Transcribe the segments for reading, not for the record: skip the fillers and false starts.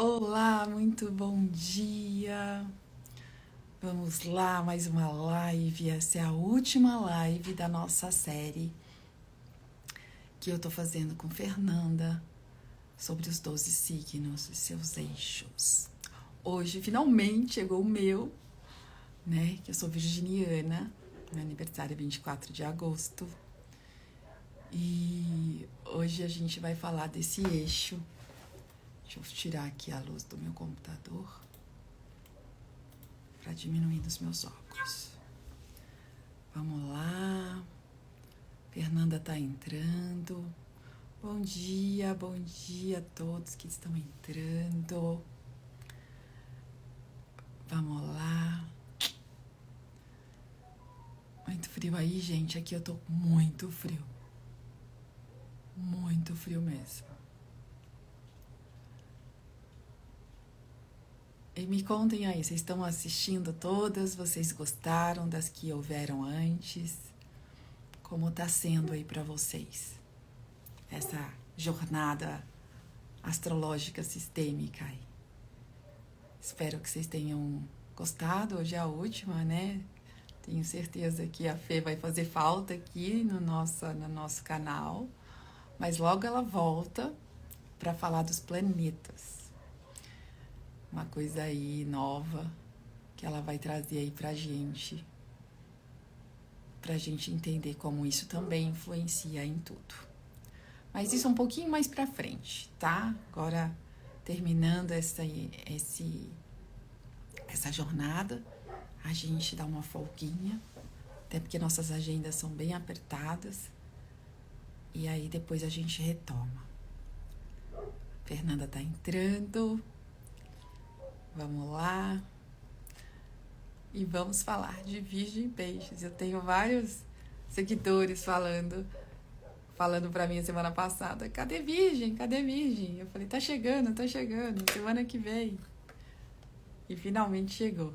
Olá, muito bom dia. Vamos lá, mais uma live. Essa é a última live da nossa série que eu tô fazendo com Fernanda sobre os 12 signos e seus eixos. Hoje, finalmente, chegou o meu, né? Que eu sou virginiana. Meu aniversário é 24 de agosto. E hoje a gente vai falar desse eixo. Deixa eu tirar aqui a luz do meu computador para diminuir os meus óculos. Vamos lá. Fernanda tá entrando. Bom dia a todos que estão entrando. Vamos lá. Muito frio aí, gente. Aqui eu tô muito frio. Muito frio mesmo. E me contem aí, vocês estão assistindo todas? Vocês gostaram das que houveram antes? Como tá sendo aí pra vocês essa jornada astrológica sistêmica aí? Espero que vocês tenham gostado. Hoje é a última, né? Tenho certeza que a Fê vai fazer falta aqui no nosso canal. Mas logo ela volta para falar dos planetas. Uma coisa aí nova que ela vai trazer aí pra gente entender como isso também influencia em tudo. Mas isso um pouquinho mais pra frente, tá? Agora, terminando essa jornada, a gente dá uma folguinha, até porque nossas agendas são bem apertadas, e aí depois a gente retoma. Fernanda tá entrando, vamos lá, e vamos falar de Virgem e Peixes. Eu tenho vários seguidores falando pra mim a semana passada, cadê Virgem, cadê Virgem? Eu falei, tá chegando, semana que vem. E finalmente chegou.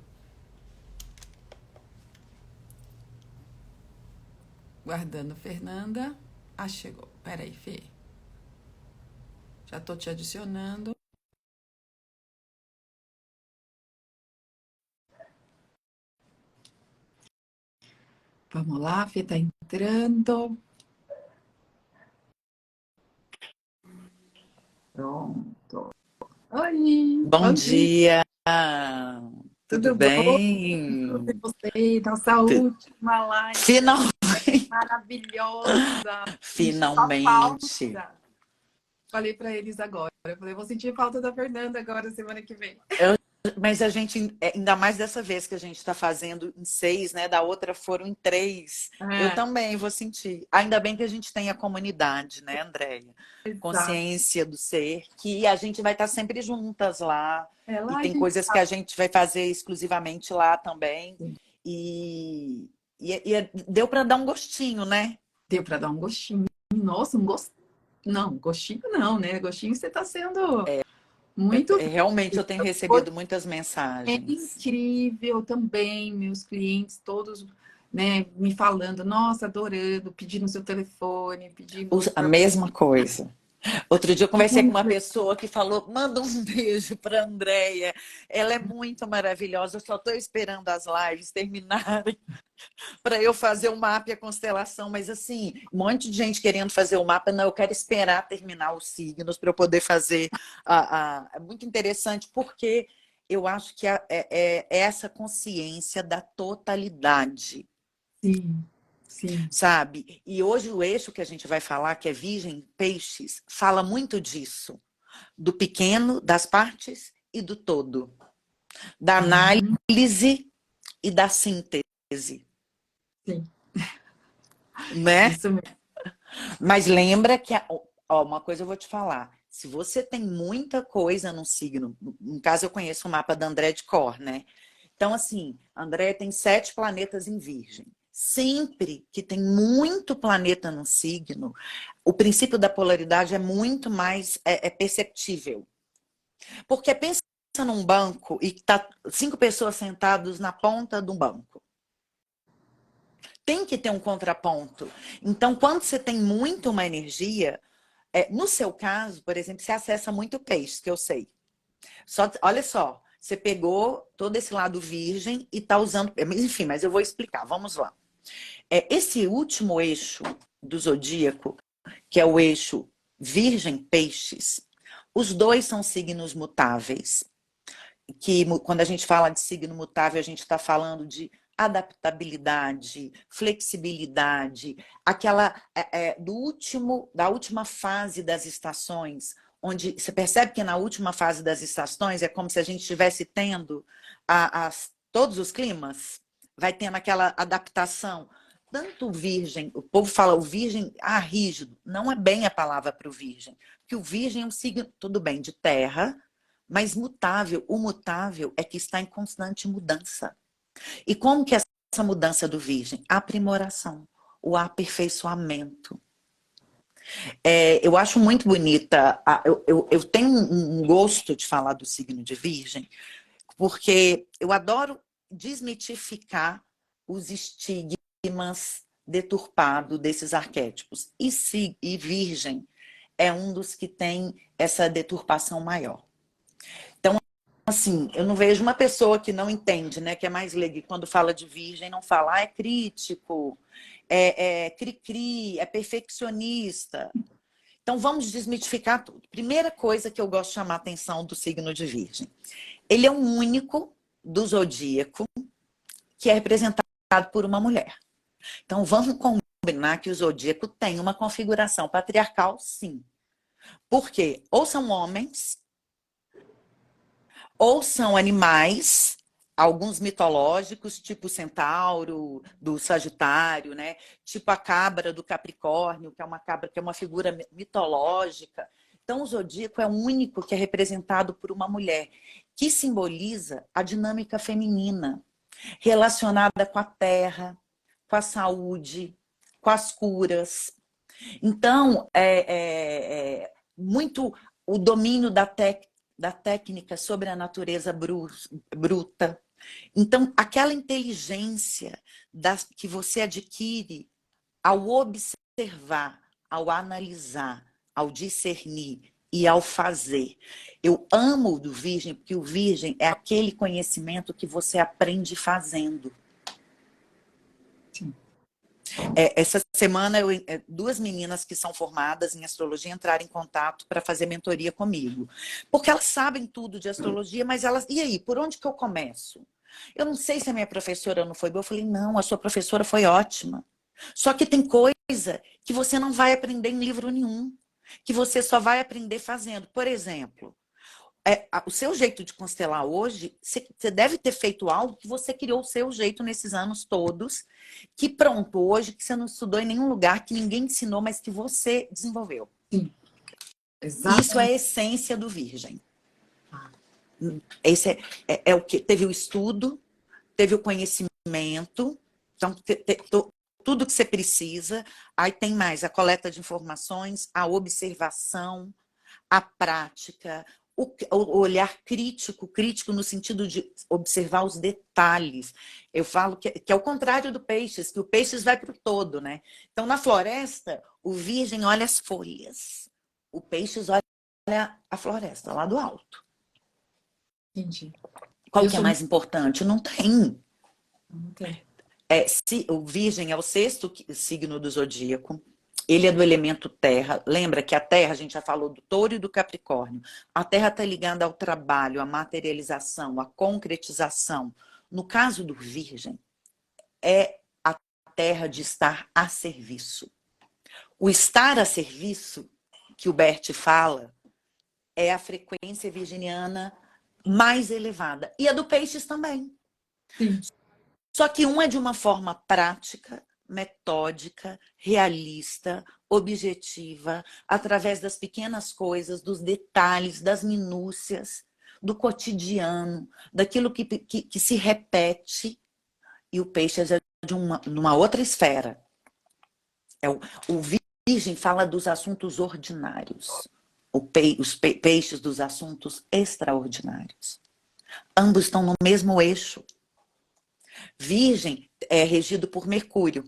Guardando Fernanda. Ah, chegou. Peraí, Fê. Já tô te adicionando. Vamos lá, Fê tá entrando. Pronto. Oi, Bom bom dia. dia, tudo Tudo bom? bem? E você? Nossa última live Final- maravilhosa. Senti só Finalmente. falta. Falei pra eles agora. Eu falei, vou sentir falta da Fernanda agora, semana que vem. Mas a gente, ainda mais dessa vez que a gente está fazendo em 6, né? Da outra foram em 3. Eu É, também vou sentir. Ainda bem que a gente tem a comunidade, né, Andréia? exato. Consciência do ser, que a gente vai estar sempre juntas lá. É, E lá a tem gente coisas que a gente vai fazer exclusivamente lá também. E deu para dar um gostinho, né? deu pra dar um gostinho. Nossa, um gosto. Não, gostinho não, né? Gostinho você tá sendo muito. Realmente eu tenho recebido muitas É mensagens. incrível também, meus clientes todos, né, me falando, nossa, adorando, pedindo seu telefone, pedindo A para mesma coisa. Outro dia eu conversei com muito uma legal. pessoa que falou: manda um beijo para a Andréia. Ela é muito maravilhosa. Eu só estou esperando as lives terminarem para eu fazer o mapa e a constelação. Mas assim, um monte de gente querendo fazer o mapa. Não, eu quero esperar terminar os signos para eu poder fazer. É muito interessante, porque eu acho que é essa consciência da totalidade. Sim, sim, Sabe? E hoje o eixo que a gente vai falar, que é Virgem Peixes, fala muito disso, do pequeno, das partes e do todo, da uhum, análise e da síntese, sim, né? isso mesmo. Mas lembra que, ó, uma coisa eu vou te falar, se você tem muita coisa no signo, no caso eu conheço o mapa da André de Cor, né? Então, assim, André tem 7 planetas em Virgem. Sempre que tem muito planeta no signo, o princípio da polaridade é muito mais perceptível. Porque pensa num banco e tá 5 pessoas sentadas na ponta do banco. Tem que ter um contraponto. Então, quando você tem muito uma energia, no seu caso, por exemplo, você acessa muito peixe, que eu sei. Olha só, você pegou todo esse lado virgem e está usando... Enfim, mas eu vou explicar, vamos lá. Esse último eixo do zodíaco, que é o eixo Virgem-Peixes, os dois são signos mutáveis. Que quando a gente fala de signo mutável, a gente está falando de adaptabilidade, flexibilidade, aquela da última fase das estações, onde você percebe que na última fase das estações é como se a gente estivesse tendo todos os climas, vai tendo aquela adaptação. Tanto o virgem, o povo fala o virgem, rígido, não é bem a palavra para o virgem, porque o virgem é um signo, tudo bem, de terra, mas mutável. O mutável é que está em constante mudança. E como que é essa mudança do virgem? A aprimoração, o aperfeiçoamento. Eu acho muito bonita, eu tenho um gosto de falar do signo de virgem, porque eu adoro desmitificar os estigmas deturpados desses arquétipos. E virgem é um dos que tem essa deturpação maior. Então, assim, eu não vejo uma pessoa que não entende, né? Que é mais leiga, quando fala de virgem, não fala, é crítico, é cri-cri, é perfeccionista. Então, vamos desmitificar tudo. Primeira coisa que eu gosto de chamar a atenção do signo de virgem. Ele é o único do zodíaco que é representado por uma mulher. Então, vamos combinar que o zodíaco tem uma configuração patriarcal, sim. Por quê? Ou são homens, ou são animais, alguns mitológicos, tipo o centauro, do Sagitário, né? Tipo a cabra do Capricórnio, que é uma cabra que é uma figura mitológica. Então, o zodíaco é o único que é representado por uma mulher, que simboliza a dinâmica feminina, relacionada com a terra, com a saúde, com as curas. Então, muito o domínio da técnica sobre a natureza bruta. Então, aquela inteligência que você adquire ao observar, ao analisar, ao discernir e ao fazer. Eu amo o do Virgem, porque o Virgem é aquele conhecimento que você aprende fazendo. Sim. Essa semana, duas meninas que são formadas em astrologia entraram em contato para fazer mentoria comigo. Porque elas sabem tudo de astrologia, mas elas... E aí, por onde que eu começo? Eu não sei se a minha professora não foi boa. Eu falei, não, a sua professora foi ótima. Só que tem coisa que você não vai aprender em livro nenhum. Que você só vai aprender fazendo. Por exemplo, o seu jeito de constelar hoje, você deve ter feito algo que você criou o seu jeito nesses anos todos, que pronto, hoje que você não estudou em nenhum lugar, que ninguém ensinou, mas que você desenvolveu. Sim. Exatamente. Isso é a essência do Virgem. Esse é o que? Teve o estudo, teve o conhecimento, então tudo que você precisa, aí tem mais a coleta de informações, a observação, a prática, o olhar crítico no sentido de observar os detalhes. Eu falo que é o contrário do peixes, que o peixes vai para o todo, né? Então, na floresta, o virgem olha as folhas. O peixes olha a floresta, lá do alto. Entendi. Qual que é mais importante? Não tem. Não tem. O virgem é o sexto signo do zodíaco. Ele é do elemento terra. Lembra que a terra, a gente já falou do touro e do capricórnio. A terra está ligada ao trabalho, à materialização, à concretização. No caso do virgem, é a terra de estar a serviço. O estar a serviço, que o Bert fala, é a frequência virginiana mais elevada. E a do peixes também. Sim. Só que um é de uma forma prática, metódica, realista, objetiva, através das pequenas coisas, dos detalhes, das minúcias, do cotidiano, daquilo que se repete. E o peixe é de uma outra esfera. O virgem fala dos assuntos ordinários. Os peixes dos assuntos extraordinários. Ambos estão no mesmo eixo. Virgem é regido por Mercúrio,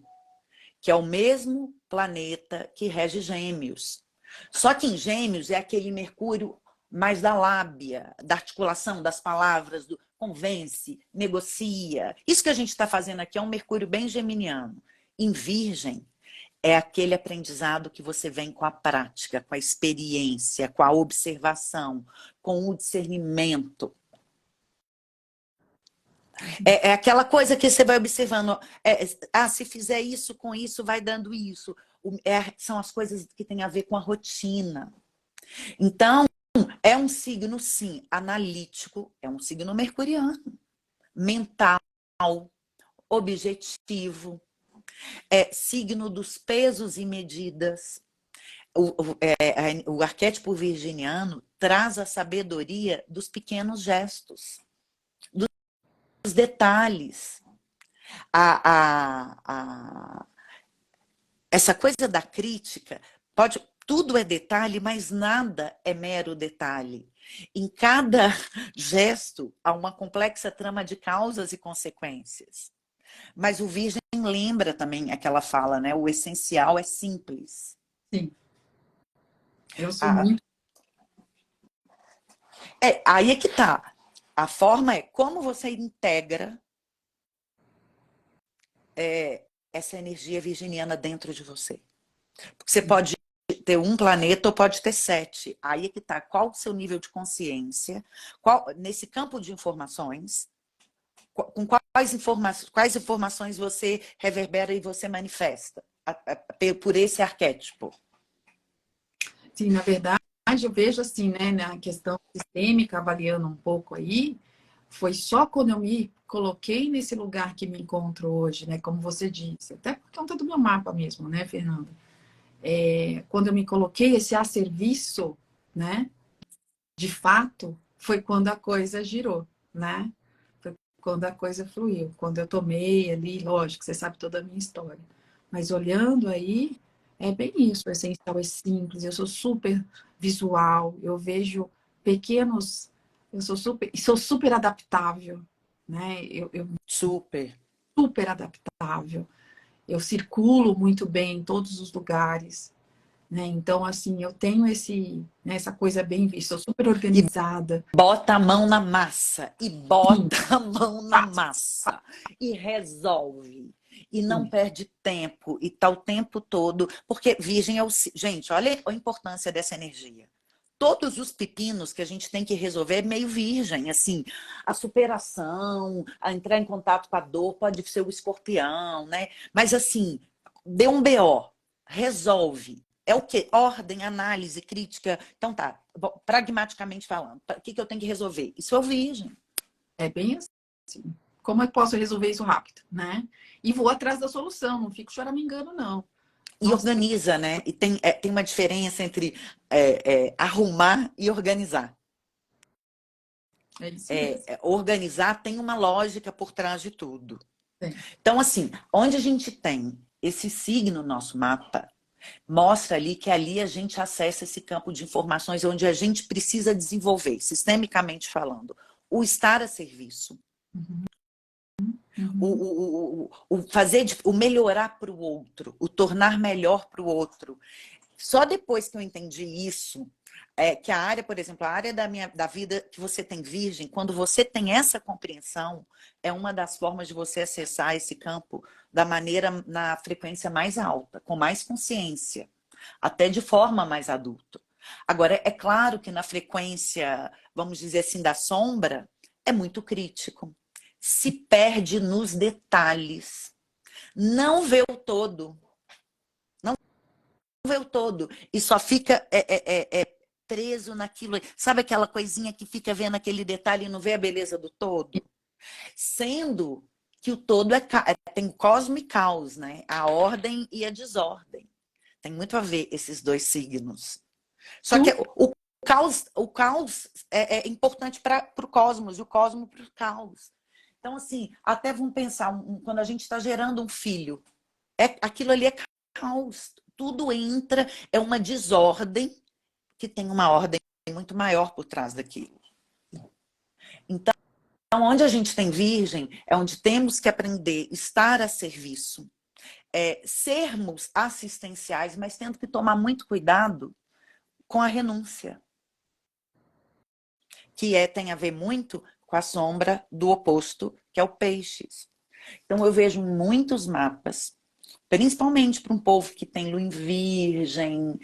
que é o mesmo planeta que rege Gêmeos. Só que em Gêmeos é aquele Mercúrio mais da lábia, da articulação das palavras, do convence, negocia. Isso que a gente está fazendo aqui é um Mercúrio bem geminiano. Em Virgem, é aquele aprendizado que você vem com a prática, com a experiência, com a observação, com o discernimento. É aquela coisa que você vai observando. Se fizer isso com isso, vai dando isso. São as coisas que têm a ver com a rotina. Então, é um signo, sim, analítico, é um signo mercuriano, mental, objetivo, é signo dos pesos e medidas. O arquétipo virginiano traz a sabedoria dos pequenos gestos, dos detalhes. Essa coisa da crítica, tudo é detalhe, mas nada é mero detalhe. Em cada gesto há uma complexa trama de causas e consequências. Mas o Virgem lembra também aquela fala, né? O essencial é simples. Sim. Eu sou muito. Aí é que tá. A forma é como você integra essa energia virginiana dentro de você. Porque você pode ter um planeta ou pode ter 7. Aí é que tá. Qual o seu nível de consciência? Nesse campo de informações, com quais informações você reverbera e você manifesta por esse arquétipo? Sim, na verdade, eu vejo assim, né, na questão sistêmica, avaliando um pouco aí, foi só quando eu me coloquei nesse lugar que me encontro hoje, né, como você disse, até por conta do meu mapa mesmo, né, Fernanda? Quando eu me coloquei esse a serviço, né, de fato, foi quando a coisa girou, né? Foi quando a coisa fluiu, quando eu tomei ali, lógico, você sabe toda a minha história. Mas olhando aí, é bem isso, o essencial é simples, eu sou super visual, eu vejo pequenos, eu sou super adaptável, né? Eu Super. super adaptável, eu circulo muito bem em todos os lugares, né? Então, assim, eu tenho essa coisa bem vista, sou super E organizada. bota a mão na massa. E Sim, bota a mão na faço, massa. E resolve. E não sim. perde tempo. E tá o tempo todo. Porque Virgem é o. Gente, olha a importância dessa energia. Todos os pepinos que a gente tem que resolver é meio virgem, assim, a superação, a entrar em contato com a dor, pode ser o escorpião, né? Mas assim, deu um BO, resolve. É o quê? Ordem, análise, crítica. Então tá, pragmaticamente falando, o que eu tenho que resolver? Isso é o virgem. É bem assim. Como eu posso resolver isso rápido, né? E vou atrás da solução, não fico choramingando, não. E Nossa, organiza, né? E tem uma diferença entre arrumar e organizar. é isso mesmo. Organizar tem uma lógica por trás de tudo. Tem. Então, assim, onde a gente tem esse signo no nosso mapa, mostra ali que ali a gente acessa esse campo de informações onde a gente precisa desenvolver, sistemicamente falando, o estar a serviço, Uhum, uhum. o fazer, o melhorar para o outro, o tornar melhor para o outro. Só depois que eu entendi isso, que a área, por exemplo, a área da vida que você tem virgem, quando você tem essa compreensão, é uma das formas de você acessar esse campo da maneira, na frequência mais alta, com mais consciência, até de forma mais adulta. Agora, é claro que na frequência, vamos dizer assim, da sombra, é muito crítico. Se perde nos detalhes. Não vê o todo, vê o todo e só fica preso naquilo. Sabe aquela coisinha que fica vendo aquele detalhe e não vê a beleza do todo? Sendo que o todo tem cosmo e caos, né? A ordem e a desordem. Tem muito a ver esses dois signos. Só que Super. o caos é importante para o cosmos e o cosmos para o caos. Então, assim, até vamos pensar, quando a gente está gerando um filho, aquilo ali é caos. Tudo entra, é uma desordem que tem uma ordem muito maior por trás daquilo. Então, onde a gente tem virgem, é onde temos que aprender a estar a serviço, sermos assistenciais, mas tendo que tomar muito cuidado com a renúncia. tem a ver muito com a sombra do oposto, que é o peixes. Então eu vejo muitos mapas, principalmente para um povo que tem lua em virgem,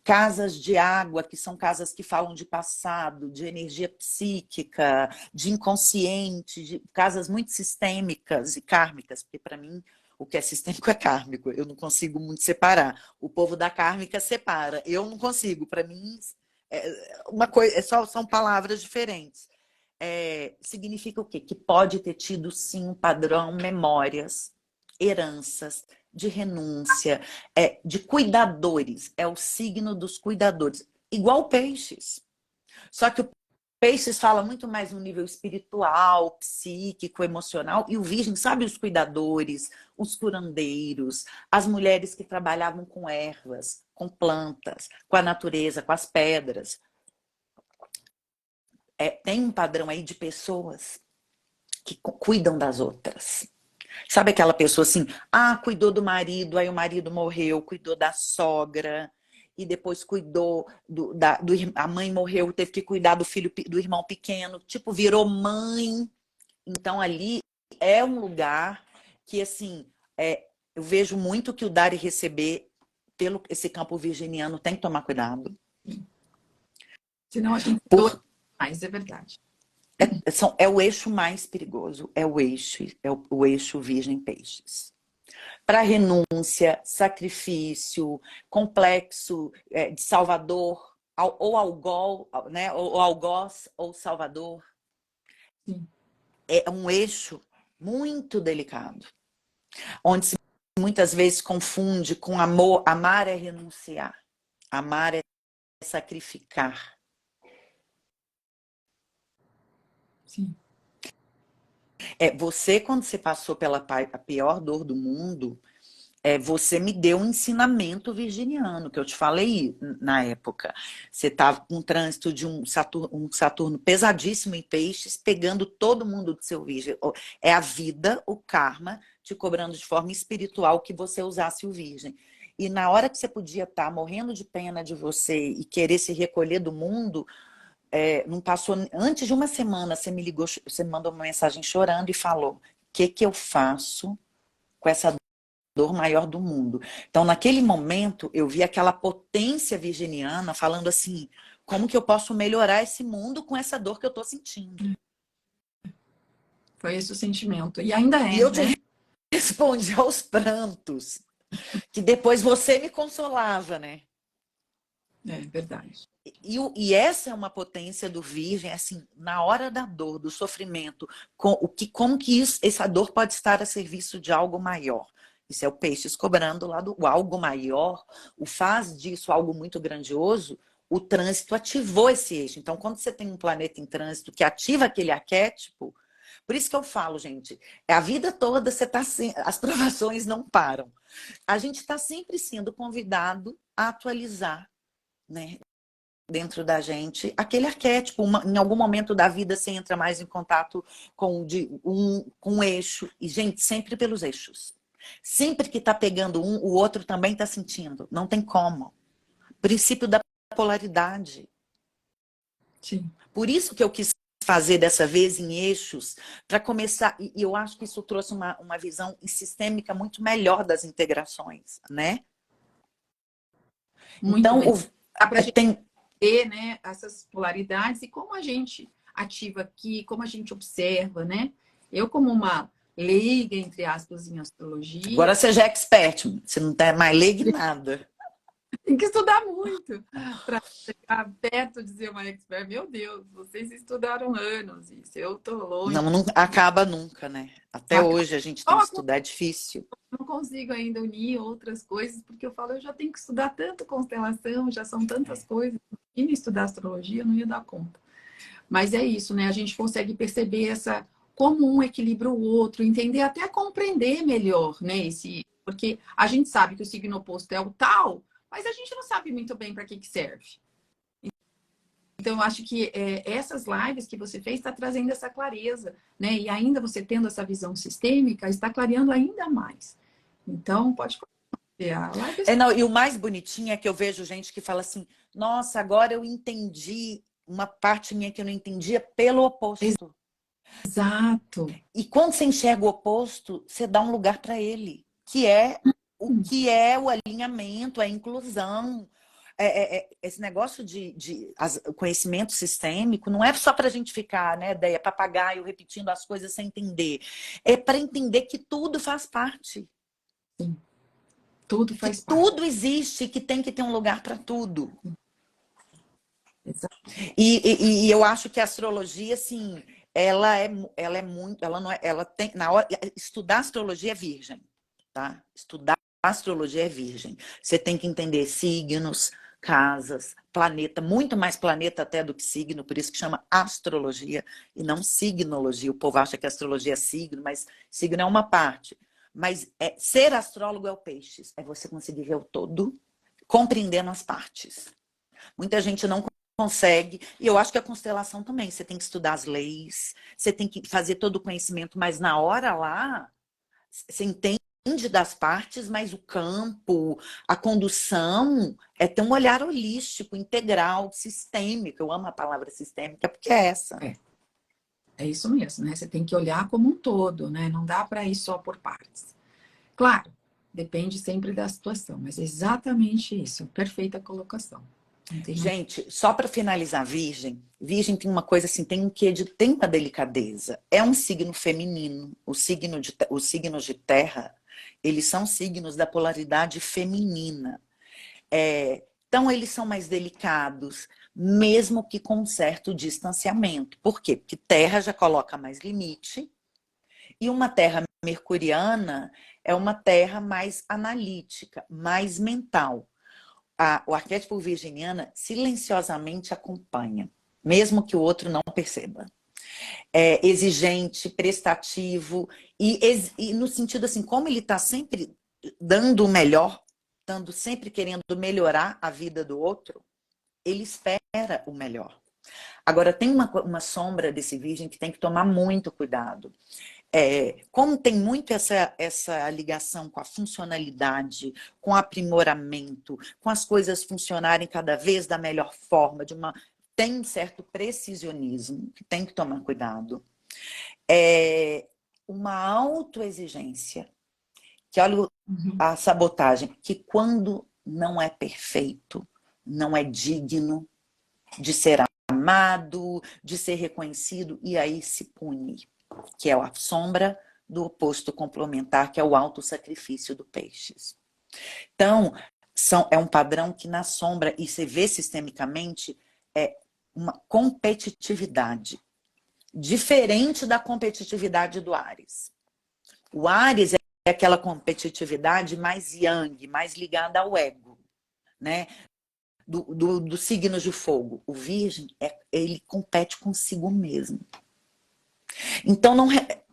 casas de água, que são casas que falam de passado, de energia psíquica, de inconsciente, de casas muito sistêmicas e kármicas, porque para mim o que é sistêmico é kármico, eu não consigo muito separar. O povo da kármica separa, eu não consigo, para mim uma coisa, são palavras diferentes. Significa o quê? Que pode ter tido sim um padrão, memórias, heranças, de renúncia, de cuidadores. É o signo dos cuidadores. Igual peixes. Só que o peixes fala muito mais no nível espiritual, psíquico, emocional. E o virgem, sabe, os cuidadores, os curandeiros, as mulheres que trabalhavam com ervas, com plantas, com a natureza, com as pedras. Tem um padrão aí de pessoas que cuidam das outras. Sabe aquela pessoa assim, cuidou do marido, aí o marido morreu, cuidou da sogra, e depois cuidou a mãe morreu, teve que cuidar do filho, do irmão pequeno, tipo, virou mãe. Então ali é um lugar que, assim, eu vejo muito que o dar e receber, pelo esse campo virginiano, tem que tomar cuidado. Senão a gente Por mais, é verdade. É o eixo mais perigoso, o eixo Virgem Peixes. Para renúncia, sacrifício, complexo de Salvador, ou algol, né? Ou algoz, ou Salvador. Sim. É um eixo muito delicado, onde se muitas vezes confunde com amor. Amar é renunciar, amar é sacrificar. Sim. Você, quando você passou pela a pior dor do mundo, você me deu um ensinamento virginiano, que eu te falei na época. Você estava com um trânsito de um Saturno pesadíssimo em peixes, pegando todo mundo do seu virgem. É a vida, o karma, te cobrando de forma espiritual que você usasse o virgem. E na hora que você podia estar morrendo de pena de você e querer se recolher do mundo, não passou, antes de uma semana, você me ligou, você me mandou uma mensagem chorando e falou: o que eu faço com essa dor maior do mundo? Então, naquele momento, eu vi aquela potência virginiana falando assim: como que eu posso melhorar esse mundo com essa dor que eu estou sentindo? Foi esse o sentimento. E ainda E eu te né? respondi aos prantos, que depois você me consolava, né? É verdade. E essa é uma potência do virgem, assim, na hora da dor, do sofrimento, como que essa dor pode estar a serviço de algo maior. Isso é o peixes cobrando lá do algo maior, o faz disso algo muito grandioso, o trânsito ativou esse eixo. Então, quando você tem um planeta em trânsito que ativa aquele arquétipo, por isso que eu falo, gente, a vida toda você tá as provações não param. A gente está sempre sendo convidado a atualizar, né, dentro da gente aquele arquétipo. Em algum momento da vida você entra mais em contato com um eixo. E, gente, sempre pelos eixos. Sempre que tá pegando um, o outro também tá sentindo. Não tem como. Princípio da polaridade. Sim. Por isso que eu quis fazer dessa vez em eixos, para começar, e eu acho que isso trouxe uma visão sistêmica muito melhor das integrações, né? Muito então, dá pra gente tem ver, né, essas polaridades e como a gente ativa aqui, como a gente observa, né? Eu, como uma leiga, entre aspas, em astrologia, agora você já é expert, você não tá mais leigo em nada. tem que estudar muito para chegar perto de ser uma expert. Meu Deus, vocês estudaram anos isso. Eu tô longe. Não acaba nunca, né? Até hoje a gente tem que estudar, é difícil. Não consigo ainda unir outras coisas, porque eu falo, eu já tenho que estudar tanto constelação, já são tantas coisas. E estudar astrologia, eu não ia dar conta. Mas é isso, né? A gente consegue perceber como um equilibra o outro, entender, até compreender melhor, né? Porque a gente sabe que o signo oposto é o tal, mas a gente não sabe muito bem para que serve. Então, eu acho que essas lives que você fez está trazendo essa clareza, né? E ainda você tendo essa visão sistêmica, está clareando ainda mais. Então, pode fazer a live. Não, e o mais bonitinho é que eu vejo gente que fala assim: nossa, agora eu entendi uma parte minha que eu não entendia pelo oposto. Exato. E quando você enxerga o oposto, você dá um lugar para ele, que é o alinhamento, a inclusão. Esse negócio o conhecimento sistêmico não é só para a gente ficar, né, ideia, papagaio repetindo as coisas sem entender. É para entender que tudo faz parte. Sim. Tudo Que faz parte. tudo existe, que tem que ter um lugar para tudo. Exato. E eu acho que a astrologia, assim, ela é muito, ela não é, ela tem, na hora, estudar astrologia é virgem, tá? Estudar astrologia é virgem. Você tem que entender signos, casas, planeta, muito mais planeta até do que signo, por isso que chama astrologia e não signologia. O povo acha que astrologia é signo, mas signo é uma parte. Mas ser astrólogo é o peixes, é você conseguir ver o todo, compreendendo as partes. Muita gente não consegue, e eu acho que a constelação também, você tem que estudar as leis, você tem que fazer todo o conhecimento, mas na hora lá, você entende das partes, mas o campo, a condução, é ter um olhar holístico, integral, sistêmico. Eu amo a palavra sistêmica, porque é essa. É isso mesmo, né? Você tem que olhar como um todo, né? Não dá para ir só por partes. Claro, depende sempre da situação, mas é exatamente isso. Perfeita colocação. Gente, só para finalizar, Virgem tem uma coisa assim, tem um quê tem uma delicadeza. É um signo feminino. Os signos de terra, eles são signos da polaridade feminina. Então, eles são mais delicados, mesmo que com um certo distanciamento. Por quê? Porque terra já coloca mais limite, e uma terra mercuriana é uma terra mais analítica, mais mental. O arquétipo virginiana silenciosamente acompanha, mesmo que o outro não perceba. É exigente, prestativo, e no sentido assim, como ele está sempre dando o melhor, estando sempre querendo melhorar a vida do outro, ele espera o melhor. Agora, tem uma sombra desse virgem que tem que tomar muito cuidado. Como tem muito essa ligação com a funcionalidade, com o aprimoramento, com as coisas funcionarem cada vez da melhor forma, tem um certo precisionismo que tem que tomar cuidado. Uma autoexigência, que olha a sabotagem, que quando não é perfeito, não é digno de ser amado, de ser reconhecido, e aí se pune, que é a sombra do oposto complementar, que é o autossacrifício do peixes. Então, é um padrão que na sombra, e você vê sistemicamente, é uma competitividade, diferente da competitividade do Áries. O Áries é aquela competitividade mais yang, mais ligada ao ego, né? Do signo de fogo. O Virgem, ele compete consigo mesmo. Então,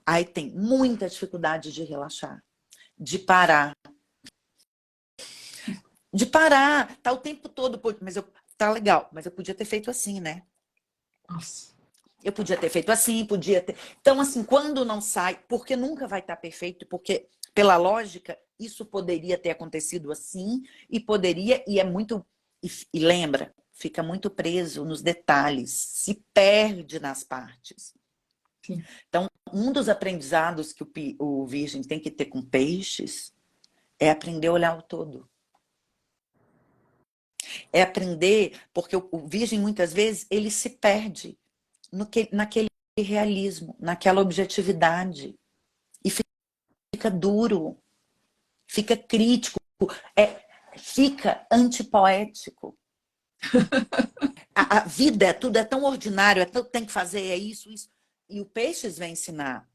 aí tem muita dificuldade de relaxar, de parar. De parar, tá o tempo todo, mas tá legal, mas eu podia ter feito assim, né? Nossa. Eu podia ter feito assim, podia ter. Então, assim, quando não sai, porque nunca vai estar perfeito, porque, pela lógica, isso poderia ter acontecido assim, e é muito. E lembra, fica muito preso nos detalhes, se perde nas partes. Sim. Então, um dos aprendizados que o Virgem tem que ter com peixes é aprender a olhar o todo. É aprender, porque o Virgem, muitas vezes, ele se perde naquele realismo, naquela objetividade. E fica duro, fica crítico, fica antipoético. A vida, tudo é tão ordinário, tem que fazer, é isso, isso. E o Peixes vem ensinar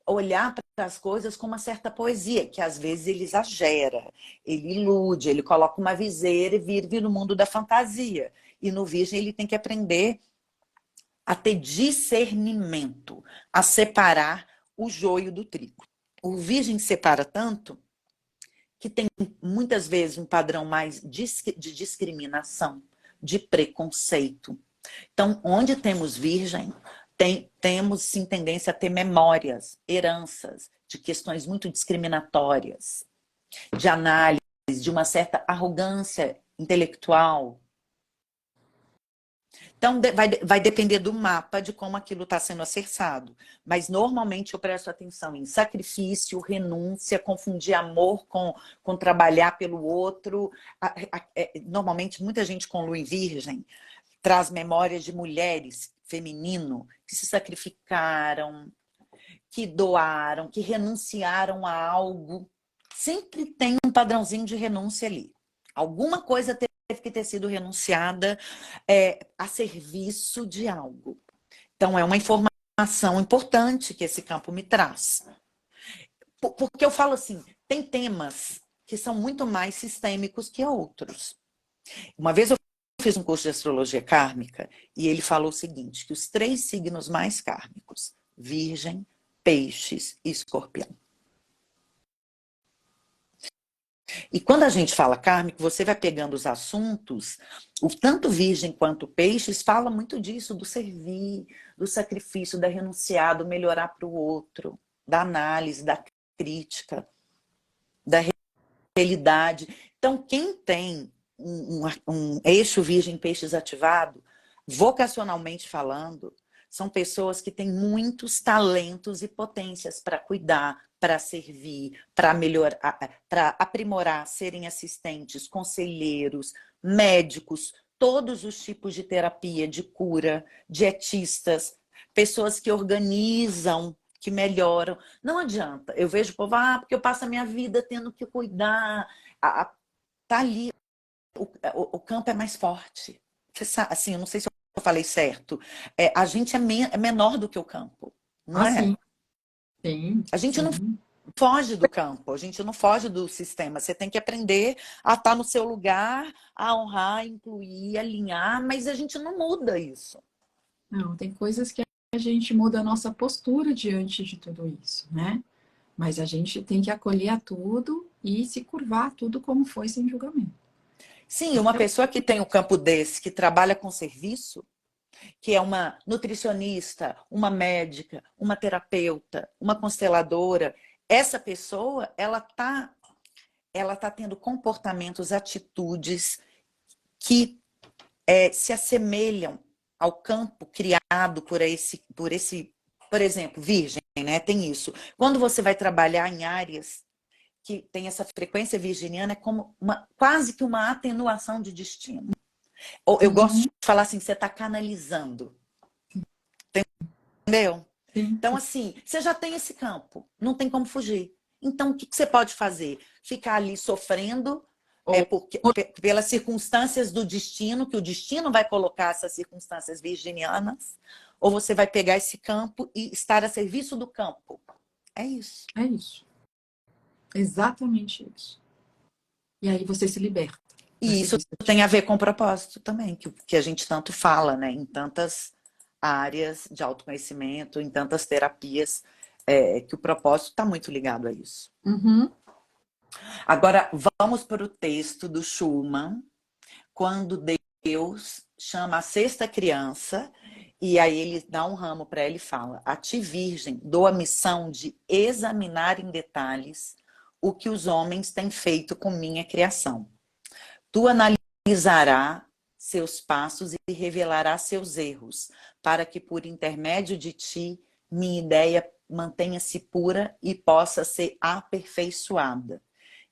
olhar para as coisas com uma certa poesia, que às vezes ele exagera, ele ilude, ele coloca uma viseira e vive no mundo da fantasia. E no Virgem ele tem que aprender a ter discernimento, a separar o joio do trigo. O Virgem separa tanto que tem muitas vezes um padrão mais de discriminação, de preconceito. Então, onde temos Virgem, temos sim tendência a ter memórias, heranças de questões muito discriminatórias, de análise, de uma certa arrogância intelectual. Então, vai depender do mapa de como aquilo está sendo acessado. Mas, normalmente, eu presto atenção em sacrifício, renúncia, confundir amor com trabalhar pelo outro. Normalmente, muita gente com lua em virgem traz memórias de mulheres, feminino, que se sacrificaram, que doaram, que renunciaram a algo. Sempre tem um padrãozinho de renúncia ali. Alguma coisa teve que ter sido renunciada a serviço de algo. Então, é uma informação importante que esse campo me traz. Porque eu falo assim, tem temas que são muito mais sistêmicos que outros. Uma vez eu fiz um curso de astrologia kármica e ele falou o seguinte, que os 3 signos mais kármicos, Virgem, Peixes e Escorpião. E quando a gente fala kármico, você vai pegando os assuntos, o tanto Virgem quanto Peixes fala muito disso, do servir, do sacrifício, da renunciar, do melhorar para o outro, da análise, da crítica, da realidade. Então, quem tem um eixo Virgem Peixes ativado, vocacionalmente falando, são pessoas que têm muitos talentos e potências para cuidar, para servir, para melhorar, para aprimorar, serem assistentes, conselheiros, médicos, todos os tipos de terapia, de cura, dietistas, pessoas que organizam, que melhoram. Não adianta. Eu vejo o povo, porque eu passo a minha vida tendo que cuidar. Tá ali, o campo é mais forte. Você sabe, assim, eu não sei se eu falei certo. A gente é menor do que o campo, não Ah, é? sim, sim, A gente não sim. foge do campo, a gente não foge do sistema. Você tem que aprender a estar no seu lugar, a honrar, incluir, alinhar, mas a gente não muda isso. Não, tem coisas que a gente muda a nossa postura diante de tudo isso, né? Mas a gente tem que acolher a tudo e se curvar a tudo como foi, sem julgamento. Sim, uma pessoa que tem um campo desse, que trabalha com serviço, que é uma nutricionista, uma médica, uma terapeuta, uma consteladora, essa pessoa, ela tá tendo comportamentos, atitudes que se assemelham ao campo criado por exemplo, Virgem, né? Tem isso. Quando você vai trabalhar em áreas que tem essa frequência virginiana, é como quase que uma atenuação de destino. Ou eu gosto Uhum, de falar assim, você está canalizando. Entendeu? sim, Então, assim, você já tem esse campo, não tem como fugir. Então, o que você pode fazer? Ficar ali sofrendo ou, pelas circunstâncias do destino, que o destino vai colocar essas circunstâncias virginianas, ou você vai pegar esse campo e estar a serviço do campo. É isso. é isso. Exatamente isso. E aí você se liberta para E isso seguir seu tem a destino. ver com o propósito também, que a gente tanto fala, né? Em tantas áreas de autoconhecimento, em tantas terapias, que o propósito está muito ligado a isso. Uhum. Agora, vamos para o texto do Schumann, quando Deus chama a sexta criança, e aí ele dá um ramo para ela e fala: a ti, virgem, dou a missão de examinar em detalhes o que os homens têm feito com minha criação. Tu analisará seus passos e revelará seus erros, para que por intermédio de ti minha ideia mantenha-se pura e possa ser aperfeiçoada.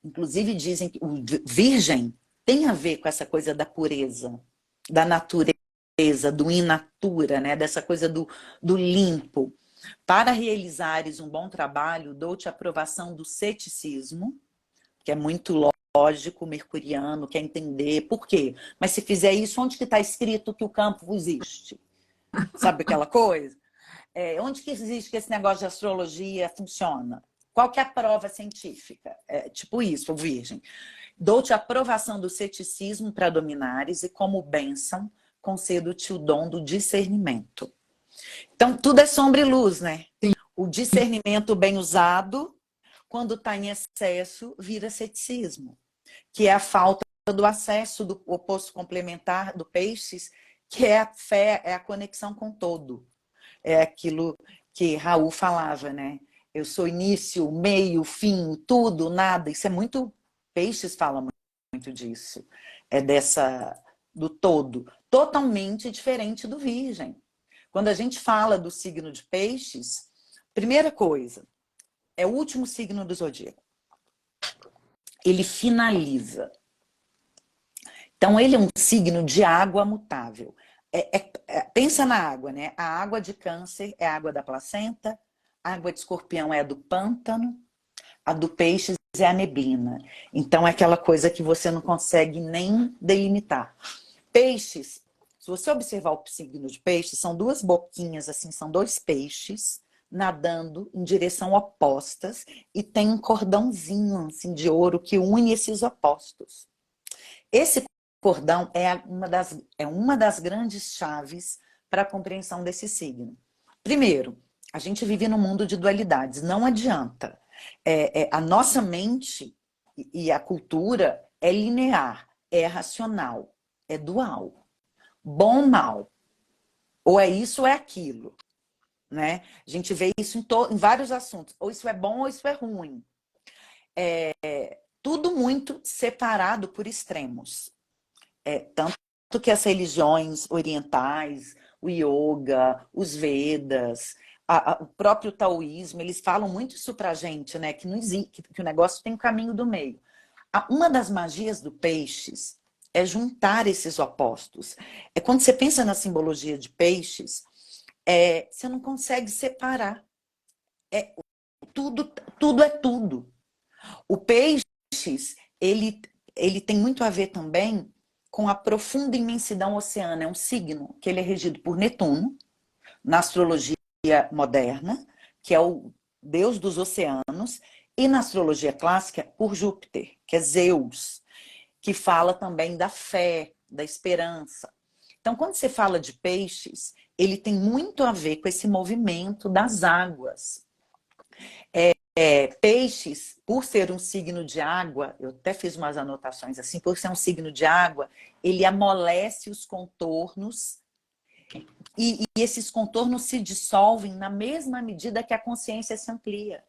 Inclusive dizem que o virgem tem a ver com essa coisa da pureza, da natureza, do in natura, né? Dessa coisa do limpo. Para realizares um bom trabalho, dou-te a aprovação do ceticismo, que é muito lógico, mercuriano, quer entender por quê. Mas se fizer isso, onde que está escrito que o campo existe? Sabe aquela coisa? Onde que existe que esse negócio de astrologia funciona? Qual que é a prova científica? Tipo isso, virgem. Dou-te a aprovação do ceticismo para dominares e como bênção concedo-te o dom do discernimento. Então, tudo é sombra e luz, né? Sim. O discernimento bem usado, quando está em excesso, vira ceticismo, que é a falta do acesso do oposto complementar do peixes, que é a fé, é a conexão com todo. É aquilo que Raul falava, né? Eu sou início, meio, fim, tudo, nada. Isso é muito... Peixes fala muito disso. É do todo. totalmente diferente do Virgem. Quando a gente fala do signo de Peixes, primeira coisa, é o último signo do zodíaco. Ele finaliza. Então, ele é um signo de água mutável. Pensa na água, né? A água de Câncer é a água da placenta, a água de Escorpião é a do pântano, a do Peixes é a neblina. Então, é aquela coisa que você não consegue nem delimitar. Peixes, se você observar o signo de Peixes, são duas boquinhas, assim, são dois peixes nadando em direção opostas e tem um cordãozinho assim, de ouro que une esses opostos. Esse cordão é uma das grandes chaves para a compreensão desse signo. Primeiro, a gente vive num mundo de dualidades, não adianta. A nossa mente e a cultura é linear, é racional, é dual. Bom, mal. Ou é isso ou é aquilo. Né? A gente vê isso em vários assuntos. Ou isso é bom ou isso é ruim. Tudo muito separado por extremos. Tanto que as religiões orientais, o yoga, os Vedas, o próprio taoísmo, eles falam muito isso pra gente, né? Que não existe, que o negócio tem um caminho do meio. Uma das magias do Peixes é juntar esses opostos. Quando você pensa na simbologia de Peixes, você não consegue separar. Tudo é tudo. O Peixes, ele tem muito a ver também com a profunda imensidão oceana. É um signo que ele é regido por Netuno, na astrologia moderna, que é o deus dos oceanos, e na astrologia clássica, por Júpiter, que é Zeus, que fala também da fé, da esperança. Então, quando você fala de Peixes, ele tem muito a ver com esse movimento das águas. Peixes, por ser um signo de água, eu até fiz umas anotações assim, por ser um signo de água, ele amolece os contornos e esses contornos se dissolvem na mesma medida que a consciência se amplia.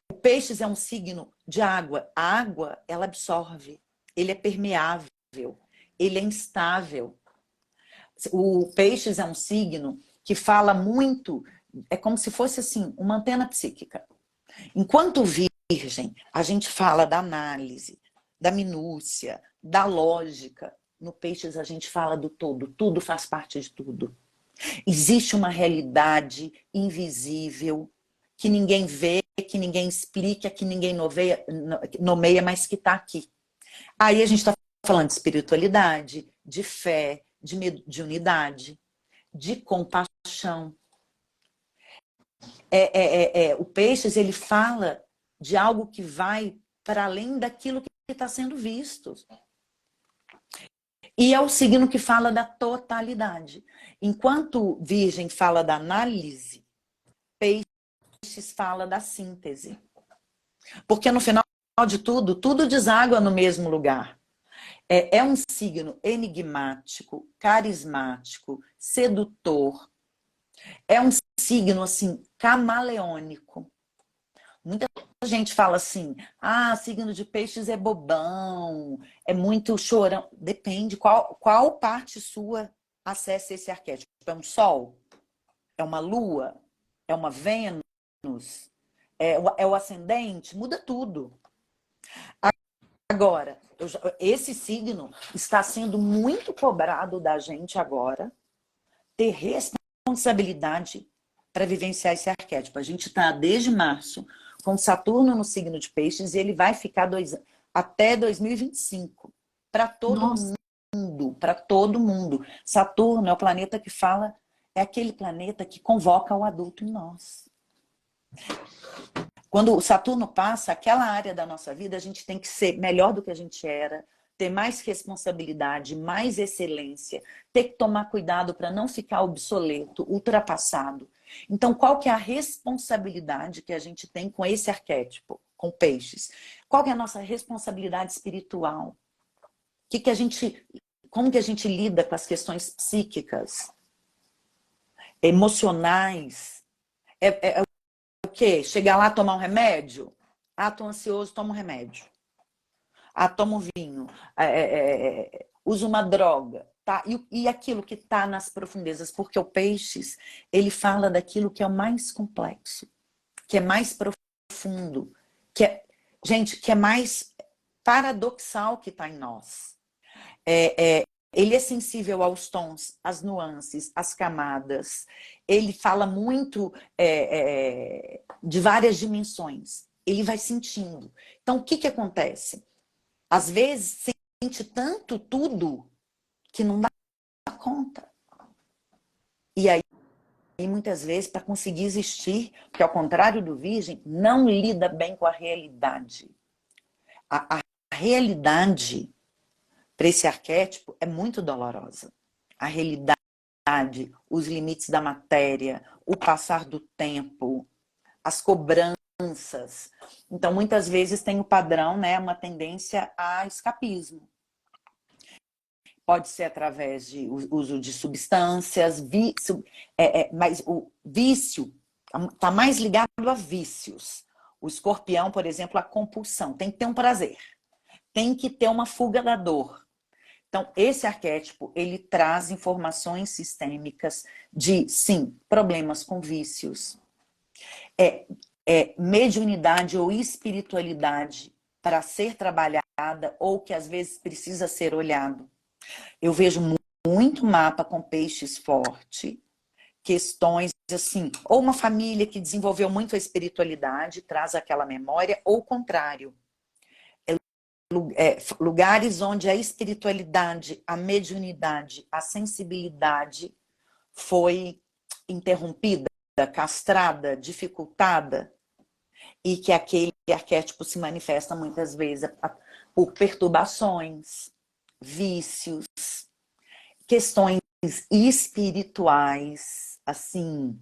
O Peixes é um signo de água. A água, ela absorve, ele é permeável, ele é instável. O Peixes é um signo que fala muito, é como se fosse assim, uma antena psíquica. Enquanto Virgem, a gente fala da análise, da minúcia, da lógica. No Peixes a gente fala do todo, tudo faz parte de tudo. Existe uma realidade invisível que ninguém vê, que ninguém explica, que ninguém nomeia, mas que está aqui. Aí a gente está falando de espiritualidade, de fé, de unidade, de compaixão. O Peixes, ele fala de algo que vai para além daquilo que está sendo visto. E é o signo que fala da totalidade. Enquanto Virgem fala da análise, Peixes fala da síntese. Porque no final de tudo, tudo deságua no mesmo lugar. É um signo enigmático, carismático, sedutor. É um signo, assim, camaleônico. Muita gente fala assim, signo de Peixes é bobão, é muito chorão. Depende qual parte sua acessa esse arquétipo. É um sol? É uma lua? É uma Vênus? É o ascendente? Muda tudo. Agora, esse signo está sendo muito cobrado da gente agora ter responsabilidade para vivenciar esse arquétipo. A gente está desde março com Saturno no signo de Peixes e ele vai ficar até 2025 para todo mundo, para todo mundo. Saturno é o planeta que fala, é aquele planeta que convoca o adulto em nós. Quando o Saturno passa, aquela área da nossa vida, a gente tem que ser melhor do que a gente era, ter mais responsabilidade, mais excelência, ter que tomar cuidado para não ficar obsoleto, ultrapassado. Então, qual que é a responsabilidade que a gente tem com esse arquétipo, com Peixes? Qual que é a nossa responsabilidade espiritual? Como que a gente lida com as questões psíquicas, emocionais? O quê? Chegar lá, tomar um remédio? Tô ansioso, toma um remédio. Toma um vinho. Usa uma droga. tá, e aquilo que está nas profundezas, porque o Peixes, ele fala daquilo que é o mais complexo, que é mais profundo, gente, que é mais paradoxal que está em nós. Ele é sensível aos tons, às nuances, às camadas. Ele fala muito de várias dimensões. Ele vai sentindo. Então, o que acontece? Às vezes, sente tanto tudo que não dá conta. E aí, muitas vezes, para conseguir existir, que ao contrário do Virgem, não lida bem com a realidade. A realidade, para esse arquétipo, é muito dolorosa. A realidade, os limites da matéria, o passar do tempo, as cobranças. Então, muitas vezes tem o padrão, né, uma tendência a escapismo. Pode ser através de uso de substâncias, mas o vício está mais ligado a vícios. O escorpião, por exemplo, a compulsão. Tem que ter um prazer. Tem que ter uma fuga da dor. Então, esse arquétipo, ele traz informações sistêmicas de, sim, problemas com vícios, mediunidade ou espiritualidade para ser trabalhada ou que às vezes precisa ser olhado. Eu vejo muito mapa com Peixes forte, questões assim, ou uma família que desenvolveu muito a espiritualidade, traz aquela memória, ou o contrário. Lugares onde a espiritualidade, a mediunidade, a sensibilidade foi interrompida, castrada, dificultada, e que aquele arquétipo se manifesta muitas vezes por perturbações, vícios, questões espirituais, assim,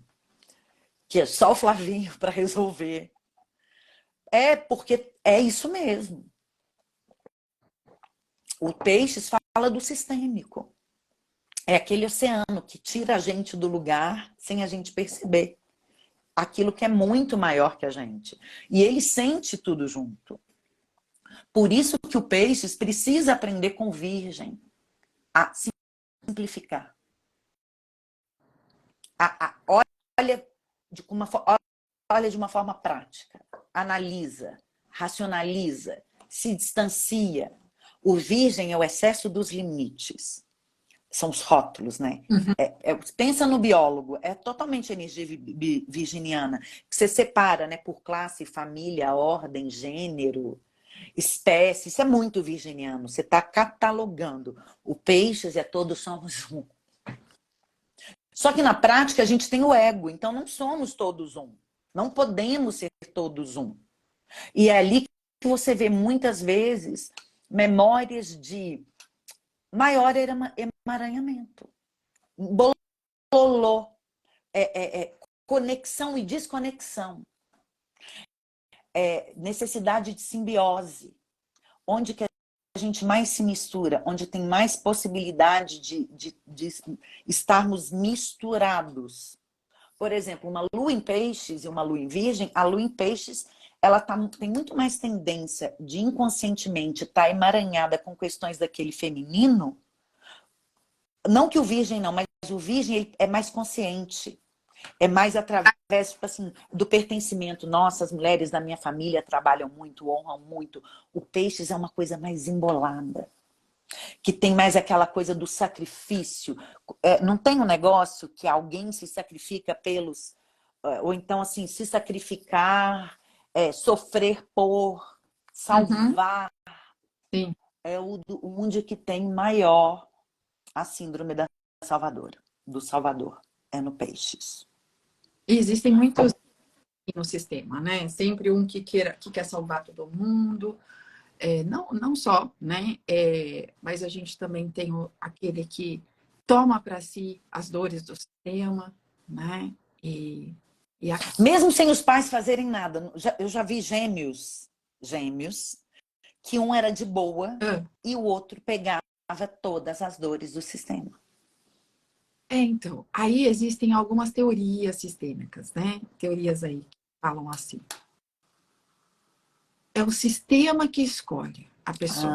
que é só o Flavinho para resolver. Porque é isso mesmo. O Peixes fala do sistêmico. É aquele oceano que tira a gente do lugar sem a gente perceber. Aquilo que é muito maior que a gente. E ele sente tudo junto. Por isso que o Peixes precisa aprender com Virgem a simplificar. Olha de uma forma prática. Analisa, racionaliza, se distancia. O Virgem é o excesso dos limites. São os rótulos, né? Uhum. Pensa no biólogo, é totalmente energia virginiana, que você separa, né, por classe, família, ordem, gênero, espécie. Isso é muito virginiano. Você está catalogando. O Peixes é todos somos um. Só que na prática a gente tem o ego, então não somos todos um. Não podemos ser todos um. E é ali que você vê muitas vezes memórias de maior emaranhamento. Bololô. Conexão e desconexão. Necessidade de simbiose. Onde que a gente mais se mistura, onde tem mais possibilidade de estarmos misturados. Por exemplo, uma lua em peixes e uma lua em virgem, a lua em peixes ela tem muito mais tendência de inconscientemente estar emaranhada com questões daquele feminino. Não que o virgem não, mas o virgem ele é mais consciente. É mais através, tipo assim, do pertencimento. Nossa, as mulheres da minha família trabalham muito, honram muito. O Peixes é uma coisa mais embolada. Que tem mais aquela coisa do sacrifício. Não tem um negócio que alguém se sacrifica pelos... Ou então, assim, se sacrificar, sofrer por, salvar. Sim. É onde que tem maior a síndrome da Salvadora, do Salvador. É no Peixes. E existem muitos no sistema, né? Sempre um que quer salvar todo mundo. Não só, né? Mas a gente também tem aquele que toma para si as dores do sistema, né? Mesmo sem os pais fazerem nada. Eu já vi gêmeos, que um era de boa e o outro pegava todas as dores do sistema. Então, aí existem algumas teorias sistêmicas, né? Teorias aí que falam assim. É o sistema que escolhe a pessoa.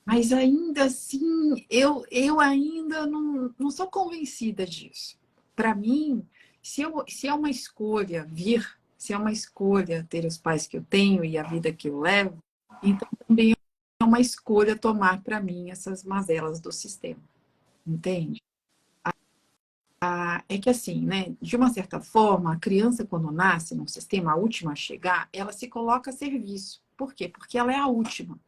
Mas ainda assim, eu ainda não sou convencida disso. Para mim, se é uma escolha vir, se é uma escolha ter os pais que eu tenho e a vida que eu levo, então também é uma escolha tomar para mim essas mazelas do sistema, entende? É que assim, né, de uma certa forma, a criança quando nasce num sistema, a última a chegar, ela se coloca a serviço. Por quê? Porque ela é a última.